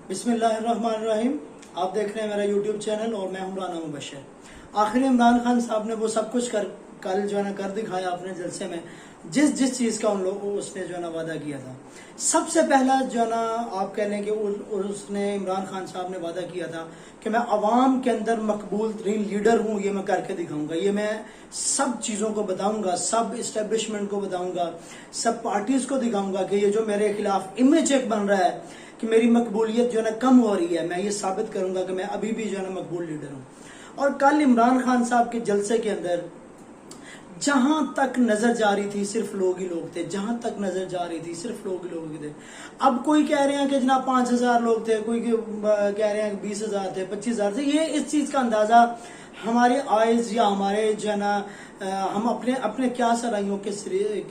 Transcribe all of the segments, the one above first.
बिस्मिल्लाहिर्रहमानिर्रहीम। आप देख रहे हैं मेरा यूट्यूब चैनल और मैं हूं राना मुबशर। आखिर इमरान खान साहब ने वो सब कुछ कल जो है ना कर दिखाया अपने जलसे में, जिस चीज का उसने जो है ना वादा किया था। सबसे पहला जो है ना आप कह लें कि उसने इमरान खान साहब ने वादा किया था कि मैं अवाम के अंदर मकबूल तरीन लीडर हूँ, ये मैं करके दिखाऊंगा, ये मैं सब चीज़ों को बताऊंगा, सब इस्टेब्लिशमेंट को बताऊंगा, सब पार्टीज को दिखाऊंगा कि ये जो मेरे खिलाफ इमेज एक बन रहा है कि मेरी मकबूलियत जो है ना कम हो रही है, मैं ये साबित करूंगा कि मैं अभी भी जो है ना मकबूल लीडर हूँ। और कल इमरान खान साहब के जलसे के अंदर जहां तक नजर जा रही थी सिर्फ लोग ही लोग थे, जहां तक नजर जा रही थी सिर्फ लोग ही लोग थे। अब कोई कह रहे हैं कि जनाब 5,000 लोग थे, कोई कह रहे हैं 20,000 थे, 25,000 थे। ये इस चीज का अंदाजा हमारे आइज या हमारे जो है ना हम अपने क्या सराइयों के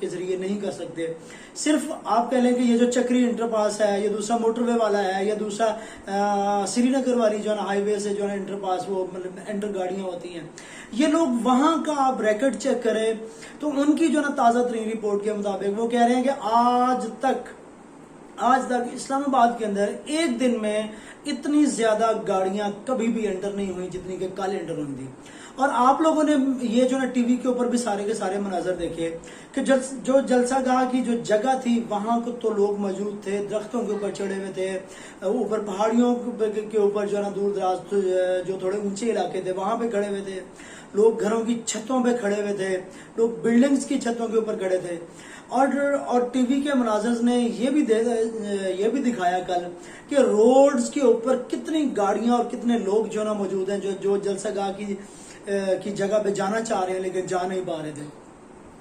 जरिए नहीं कर सकते। सिर्फ आप कह लें कि ये जो चक्री इंटरपास है, ये दूसरा मोटरवे वाला है, या दूसरा श्रीनगर वाली जो है ना हाईवे से जो है इंटरपास, वो मतलब एंटर गाड़ियां होती हैं, ये लोग वहां का आप रैकेट चेक करें तो उनकी जो ना ताजा तरीन रिपोर्ट के मुताबिक वो कह रहे हैं कि आज तक इस्लामाबाद के अंदर एक दिन में इतनी ज्यादा गाड़ियां कभी भी एंटर नहीं हुई जितनी कि कल एंटर हुई थी। और आप लोगों ने ये जो ना टीवी के ऊपर भी सारे के सारे मनाजर देखे कि जो जलसागाह की जो जगह थी वहां को तो लोग मौजूद थे, दरख्तों के ऊपर चढ़े हुए थे, ऊपर पहाड़ियों के ऊपर जो ना दूर दराज जो थोड़े ऊंचे इलाके थे वहां पे खड़े हुए थे, लोग घरों की छतों पे खड़े हुए थे, लोग बिल्डिंग्स की छतों के ऊपर खड़े थे। और टीवी के मनाजर ने ये भी दिखाया कल कि रोड्स के ऊपर कितनी गाड़ियां और कितने लोग जो ना मौजूद हैं जो जलसागाह की जगह पे जाना चाह रहे हैं लेकिन जा नहीं पा रहे थे।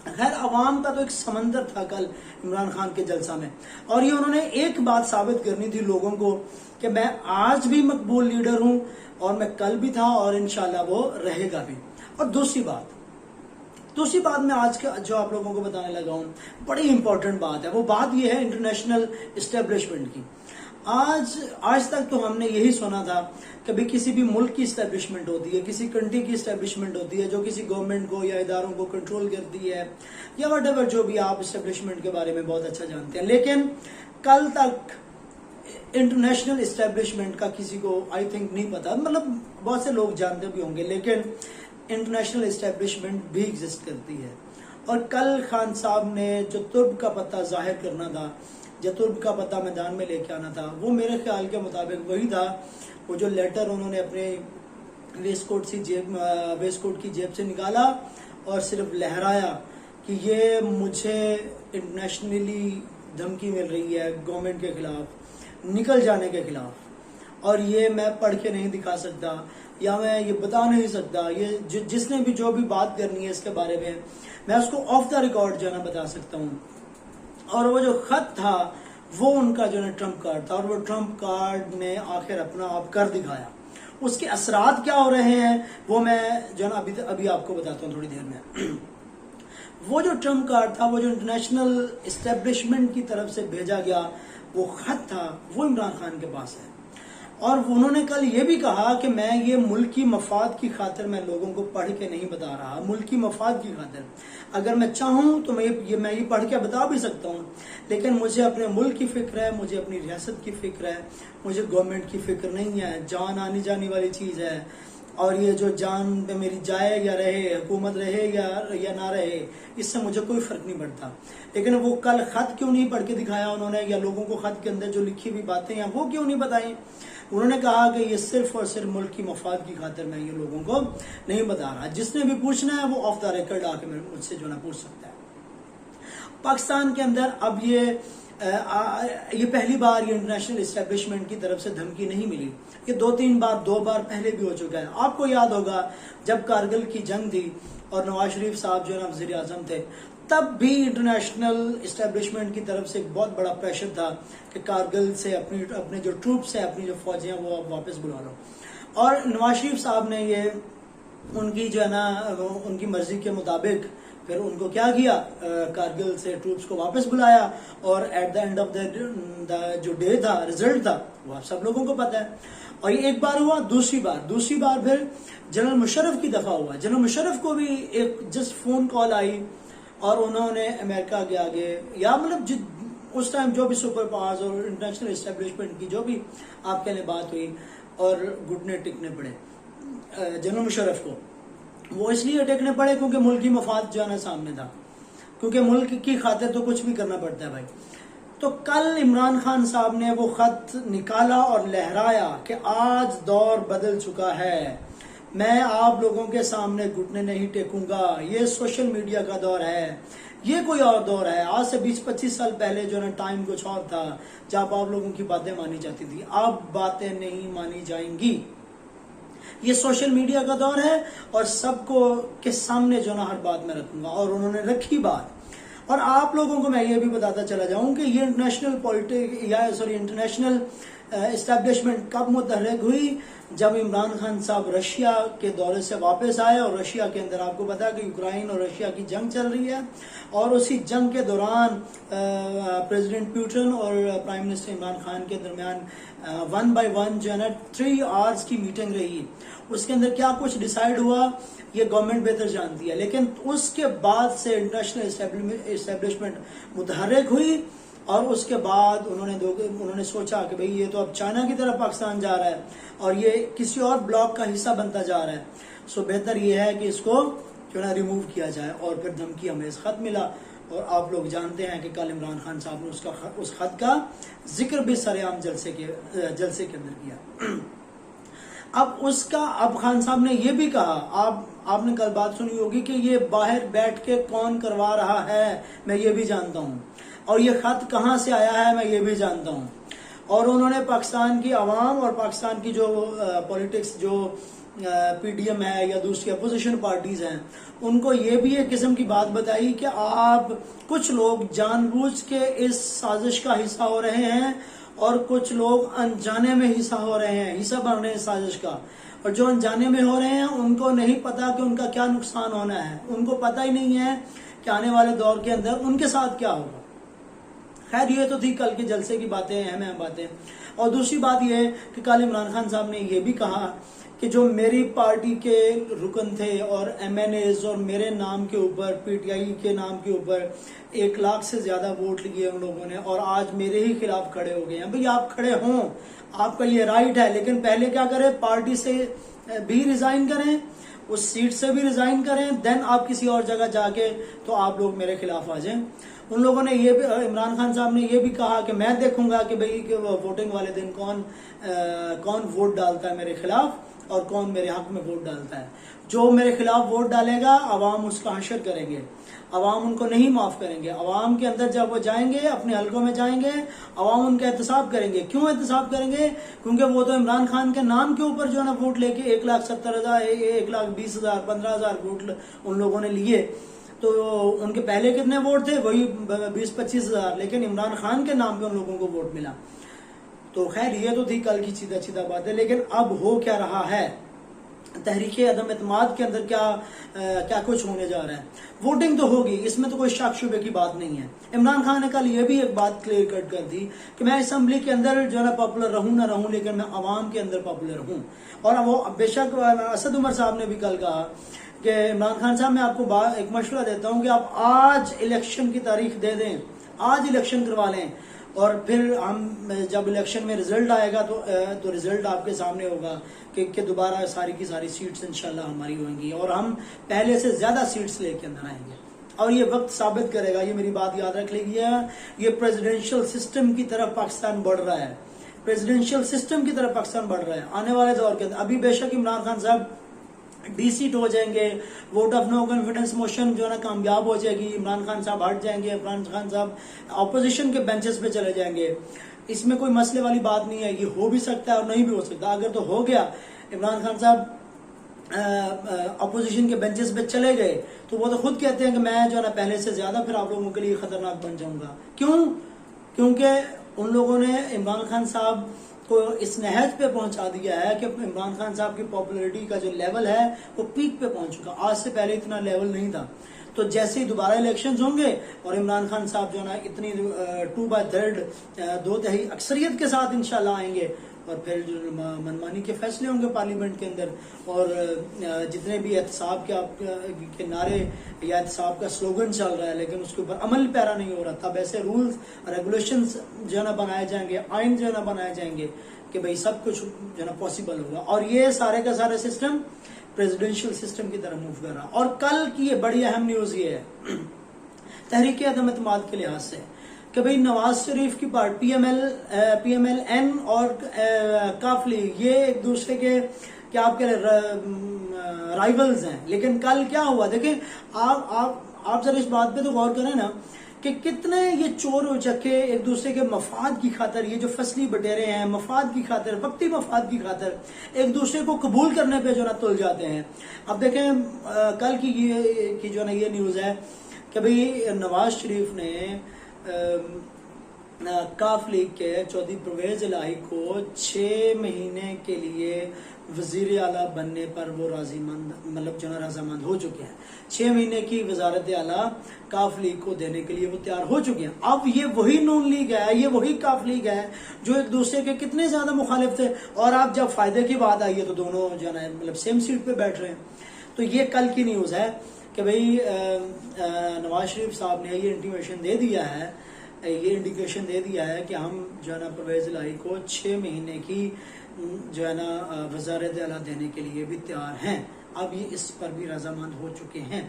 खैर, अवाम का तो एक समंदर था कल इमरान खान के जलसा में, और ये उन्होंने एक बात साबित करनी थी लोगों को कि मैं आज भी मकबूल लीडर हूं और मैं कल भी था और इंशाल्लाह वो रहेगा भी। और दूसरी बात मैं आज का जो आप लोगों को बताने लगा हूं, बड़ी इंपॉर्टेंट बात है। वो बात ये है इंटरनेशनल इस्टेब्लिशमेंट की। आज तक तो हमने यही सुना था कभी किसी भी मुल्क की इस्टेब्लिशमेंट होती है, किसी कंट्री की इस्टेब्लिशमेंट होती है जो किसी गवर्नमेंट को या इदारों को कंट्रोल करती है, या वट जो भी आप इस्टेब्लिशमेंट के बारे में बहुत अच्छा जानते हैं। लेकिन कल तक इंटरनेशनल इस्टेब्लिशमेंट का किसी को आई थिंक नहीं पता, मतलब बहुत से लोग जानते भी होंगे, लेकिन इंटरनेशनल इस्टेब्लिशमेंट भी एग्जिस्ट करती है। और कल खान साहब ने जो तुर्ब का पत्ता जाहिर करना था, जो तुर्ब का पत्ता मैदान में लेके आना था, वो मेरे ख्याल के मुताबिक वही था। वो जो लेटर उन्होंने अपने वेस्टकोट की जेब से निकाला और सिर्फ लहराया कि ये मुझे इंटरनेशनली धमकी मिल रही है गवर्नमेंट के खिलाफ, निकल जाने के खिलाफ, और ये मैं पढ़ के नहीं दिखा सकता या मैं ये बता नहीं सकता। ये जिसने भी जो भी बात करनी है इसके बारे में, मैं उसको ऑफ द रिकॉर्ड जो है ना बता सकता हूँ। और वो जो खत था वो उनका जो है ट्रम्प कार्ड था, और वो ट्रम्प कार्ड ने आखिर अपना आप कर दिखाया। उसके असरात क्या हो रहे हैं वो मैं जो है ना अभी आपको बताता हूँ थोड़ी देर में। वो जो ट्रम्प कार्ड था, वो जो इंटरनेशनल इस्टेब्लिशमेंट की तरफ से भेजा गया वो खत था, वो इमरान खान के पास है। और उन्होंने कल ये भी कहा कि मैं ये मुल्क की मफाद की खातिर मैं लोगों को पढ़ के नहीं बता रहा, मुल्क की मफाद की खातिर अगर मैं चाहूँ तो मैं ये पढ़ के बता भी सकता हूँ, लेकिन मुझे अपने मुल्क की फिक्र है, मुझे अपनी रियासत की फिक्र है, मुझे गवर्नमेंट की फिक्र नहीं है। जान आनी जाने वाली चीज़ है, और ये जो जान पे मेरी जाए या रहे, हुकूमत रहे या ना रहे, इससे मुझे कोई फर्क नहीं पड़ता। लेकिन वो कल खत क्यों नहीं पढ़ के दिखाया उन्होंने, या लोगों को खत के अंदर जो लिखी हुई बातें हैं वो क्यों नहीं बताई? उन्होंने कहा कि ये सिर्फ और सिर्फ मुल्क की मफाद की खातिर मैं ये लोगों को नहीं बता रहा। जिसने भी पूछना है वो ऑफ द रिकॉर्ड आके मुझसे जो ना पूछ सकता है। पाकिस्तान के अंदर अब ये पहली बार ये इंटरनेशनल इस्टेब्लिशमेंट की तरफ से धमकी नहीं मिली। ये दो बार पहले भी हो चुका है। आपको याद होगा जब कारगिल की जंग थी और नवाज शरीफ साहब जो है ना वज़ीर आज़म थे, तब भी इंटरनेशनल इस्टेब्लिशमेंट की तरफ से एक बहुत बड़ा प्रेशर था कि कारगिल से अपने जो ट्रूप्स हैं, अपनी जो फौजें हैं, वो आप वापस बुला लो। और नवाज शरीफ साहब ने ये उनकी जो है ना उनकी मर्जी के मुताबिक फिर उनको क्या किया, कारगिल से ट्रूप्स को वापस बुलाया, और at the end of the जो डे था, रिजल्ट था, वो आप सब लोगों को पता है। और ये एक बार हुआ। दूसरी बार फिर जनरल मुशर्रफ की दफा हुआ। जनरल मुशर्रफ को भी एक जस्ट फोन कॉल आई और उन्होंने अमेरिका के आगे, या मतलब उस टाइम जो भी सुपर पावर्स और इंटरनेशनल एस्टेब्लिशमेंट की जो भी आपके लिए बात हुई और घुटने टिकने पड़े जनरल मुशर्रफ को, वो इसलिए टेकने पड़े क्योंकि मुल्क की मफाद जो है ना सामने था, क्योंकि मुल्क की खातिर तो कुछ भी करना पड़ता है भाई। तो कल इमरान खान साहब ने वो खत निकाला और लहराया कि आज दौर बदल चुका है, मैं आप लोगों के सामने घुटने नहीं टेकूंगा, ये सोशल मीडिया का दौर है, ये कोई और दौर है। आज से 20-25 साल पहले जो ना टाइम कुछ और था जब आप लोगों की बातें मानी जाती थी, अब बातें नहीं मानी जाएंगी। ये सोशल मीडिया का दौर है और सबको के सामने जो ना हर बात में रखूंगा, और उन्होंने रखी बात। और आप लोगों को मैं ये भी बताता चला जाऊं कि ये इंटरनेशनल एस्टेब्लिशमेंट कब मुतहर्रिक हुई, जब इमरान खान साहब रशिया के दौरे से वापस आए, और रशिया के अंदर आपको पता है कि यूक्रेन और रशिया की जंग चल रही है, और उसी जंग के दौरान प्रेसिडेंट पुतिन और प्राइम मिनिस्टर इमरान खान के दरमियान 1 by 1 जो है ना 3 hours की मीटिंग रही। उसके अंदर क्या कुछ डिसाइड हुआ ये गवर्नमेंट बेहतर जानती है, लेकिन उसके बाद से इंटरनेशनल एस्टेब्लिशमेंट मुतहर्रिक हुई, और उसके बाद उन्होंने सोचा कि भाई ये तो अब चाइना की तरफ पाकिस्तान जा रहा है और ये किसी और ब्लॉक का हिस्सा बनता जा रहा है, सो बेहतर ये है कि इसको जो है रिमूव किया जाए। और फिर धमकी हमें इस खत मिला, और आप लोग जानते हैं कि कल इमरान खान साहब ने उस खत का जिक्र भी सरेआम जलसे के अंदर किया। अब खान साहब ने ये भी कहा, आपने कल बात सुनी होगी कि ये बाहर बैठ के कौन करवा रहा है, मैं ये भी जानता हूँ, और ये खत कहाँ से आया है मैं ये भी जानता हूँ। और उन्होंने पाकिस्तान की आवाम और पाकिस्तान की जो पॉलिटिक्स जो पीडीएम है या दूसरी अपोजिशन पार्टीज हैं, उनको ये भी एक किस्म की बात बताई कि आप कुछ लोग जानबूझ के इस साजिश का हिस्सा हो रहे हैं, और कुछ लोग अनजाने में हिस्सा बन रहे हैं साजिश का। और जो अनजाने में हो रहे हैं उनको नहीं पता कि उनका क्या नुकसान होना है, उनको पता ही नहीं है कि आने वाले दौर के अंदर उनके साथ क्या होगा। खैर ये तो थी कल के जलसे की बातें, अहम बातें। और दूसरी बात ये कि कल इमरान खान साहब ने ये भी कहा कि जो मेरी पार्टी के रुकन थे और एमएनएज और मेरे नाम के ऊपर, पीटीआई के नाम के ऊपर 1 लाख से ज्यादा वोट लिए उन लोगों ने, और आज मेरे ही खिलाफ खड़े हो गए हैं। भाई आप खड़े हों, आपका ये राइट है, लेकिन पहले क्या करें, पार्टी से भी रिजाइन करें, उस सीट से भी रिजाइन करें, देन आप किसी और जगह जाके तो आप लोग मेरे खिलाफ आ जाएं। उन लोगों ने ये भी, इमरान खान साहब ने ये भी कहा कि मैं देखूंगा कि भाई वोटिंग वाले दिन कौन वोट डालता है मेरे खिलाफ और कौन मेरे हक में वोट डालता है। जो मेरे खिलाफ वोट डालेगा अवाम उसका हशर करेंगे, अवाम उनको नहीं माफ करेंगे। अवाम के अंदर जब वो जाएंगे, अपने हलकों में जाएंगे, अवाम उनका एहतसाब करेंगे। क्यों एहतसाब करेंगे? क्योंकि वो तो इमरान खान के नाम के ऊपर जो है ना वोट लेके 1,70,000, 1,20,000, 15,000 वोट उन लोगों ने लिए। तो उनके पहले कितने वोट थे? वही 20-25 हजार, लेकिन इमरान खान के नाम पे उन लोगों को वोट मिला। तो खैर ये तो थी कल की सीधा बात है, लेकिन अब हो क्या रहा है, तहरीके अदम एतमाद के अंदर क्या कुछ होने जा रहा है। वोटिंग तो होगी, इसमें तो कोई शक शुबे की बात नहीं है। इमरान खान ने कल ये भी एक बात क्लियर कट कर दी कि मैं असेंबली के अंदर जो है ना पॉपुलर रहूं ना रहूं, लेकिन मैं अवाम के अंदर पॉपुलर हूं। और वो बेशक असद उमर साहब ने भी कल कहा कि इमरान खान साहब, मैं आपको एक मशवरा देता हूं कि आप आज इलेक्शन की तारीख दे दें, आज इलेक्शन करवा लें, और फिर हम जब इलेक्शन में रिजल्ट आएगा तो रिजल्ट आपके सामने होगा कि दोबारा सारी की सारी सीट्स इंशाल्लाह हमारी होंगी और हम पहले से ज्यादा सीट्स लेके अंदर आएंगे। और ये वक्त साबित करेगा, ये मेरी बात याद रख लीजिए, ये प्रेसिडेंशियल सिस्टम की तरफ पाकिस्तान बढ़ रहा है, प्रेसिडेंशियल सिस्टम की तरफ पाकिस्तान बढ़ रहा है आने वाले दौर के अंदर। अभी बेशक इमरान खान साहब डीसीट हो जाएंगे, vote of no confidence motion जो है ना कामयाब हो जाएगी, इमरान खान साहब हट जाएंगे, इमरान खान साहब ऑपोजिशन के बेंचेस पे चले जाएंगे, इसमें कोई मसले वाली बात नहीं है। ये हो भी सकता है और नहीं भी हो सकता। अगर तो हो गया, इमरान खान साहब अपोजिशन के बेंचेस पे चले गए, तो वो तो खुद कहते हैं कि मैं जो है ना पहले से ज्यादा फिर आप लोगों के लिए खतरनाक बन जाऊंगा। क्यों? क्योंकि उन लोगों ने इमरान खान साहब को इस नहज पे पहुंचा दिया है कि इमरान खान साहब की पॉपुलैरिटी का जो लेवल है वो पीक पे पहुंच चुका। आज से पहले इतना लेवल नहीं था। तो जैसे ही दोबारा इलेक्शंस होंगे और इमरान खान साहब जो ना इतनी 2/3 2/3 अक्सरियत के साथ इंशाल्लाह आएंगे, और फिर जो मनमानी के फैसले होंगे पार्लियामेंट के अंदर, और जितने भी एहतसाब के नारे या एहतसाब का स्लोगन चल रहा है लेकिन उसके ऊपर अमल पैरा नहीं हो रहा, तब ऐसे रूल्स रेगुलेशंस जो है ना बनाए जाएंगे, आइन जो है ना बनाए जाएंगे कि भाई सब कुछ जो है ना पॉसिबल होगा। और ये सारे का सारा सिस्टम प्रेसिडेंशियल सिस्टम की तरफ मूव कर रहा। और कल की ये बड़ी अहम न्यूज ये है तहरीक अदम एतमाद के लिहाज से कि भाई नवाज शरीफ की पार्टी PMLN और काफ लीग ये एक दूसरे के क्या आप कह रहे राइवल्स हैं। लेकिन कल क्या हुआ देखें, आप जरा इस बात पे तो गौर करें ना कि कितने ये चोर उचक्के एक दूसरे के मफाद की खातर, ये जो फसली बटेरे हैं, मफाद की खातर, वक्ती मफाद की खातर एक दूसरे को कबूल करने पे जो ना तुल जाते हैं। अब देखें कल की जो ना ये न्यूज़ है कि भाई नवाज शरीफ ने काफ लीग के चौधरी परवेज इलाही को 6 महीने के लिए वजीर आला बनने पर वो राजीमंद मतलब जो ना रजामंद हो चुके हैं। 6 महीने की वजारत आला काफ लीग को देने के लिए वो तैयार हो चुके हैं। अब ये वही नून लीग है, ये वही काफ लीग है जो एक दूसरे के कितने ज्यादा मुखालिफ थे, और आप जब फायदे की बात आई है तो दोनों जो है मतलब सेम सीट पे बैठ रहे हैं। तो ये कल की न्यूज है कि भाई नवाज शरीफ साहब ने ये इंटीमेशन दे दिया है, ये इंडिकेशन दे दिया है कि हम जो है ना परवेज इलाही को 6 महीने की जो है ना वजारत आला देने के लिए भी तैयार हैं। अब ये इस पर भी रजामंद हो चुके हैं।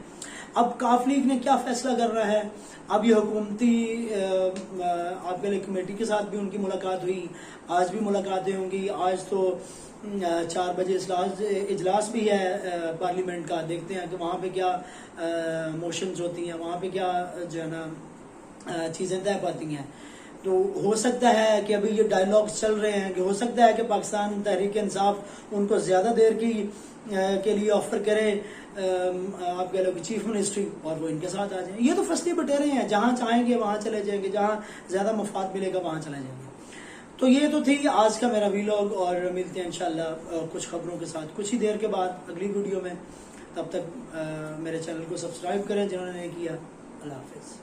अब काफ लीग ने क्या फैसला कर रहा है, अब ये हुकूमती आपके लिए कमेटी के साथ भी उनकी मुलाकात हुई, आज भी मुलाकातें होंगी। आज तो 4 बजे इजलास भी है पार्लियामेंट का, देखते हैं कि वहाँ पे क्या मोशंस होती हैं, वहाँ पे क्या जो है ना चीज़ें तय पाती हैं। तो हो सकता है कि अभी ये डायलॉग्स चल रहे हैं कि हो सकता है कि पाकिस्तान तहरीक इंसाफ उनको ज़्यादा देर के लिए ऑफर करे आप कह लो कि चीफ मिनिस्ट्री, और वो इनके साथ आ जाए। ये तो फसली बटेरे हैं, जहाँ चाहेंगे वहाँ चले जाएंगे, जहाँ ज़्यादा मफाद मिलेगा वहाँ चले जाएंगे। तो ये तो थी आज का मेरा वीलॉग, और मिलते हैं इंशाल्लाह कुछ खबरों के साथ कुछ ही देर के बाद अगली वीडियो में। तब तक मेरे चैनल को सब्सक्राइब करें जिन्होंने नहीं किया। अल्लाह हाफिज़।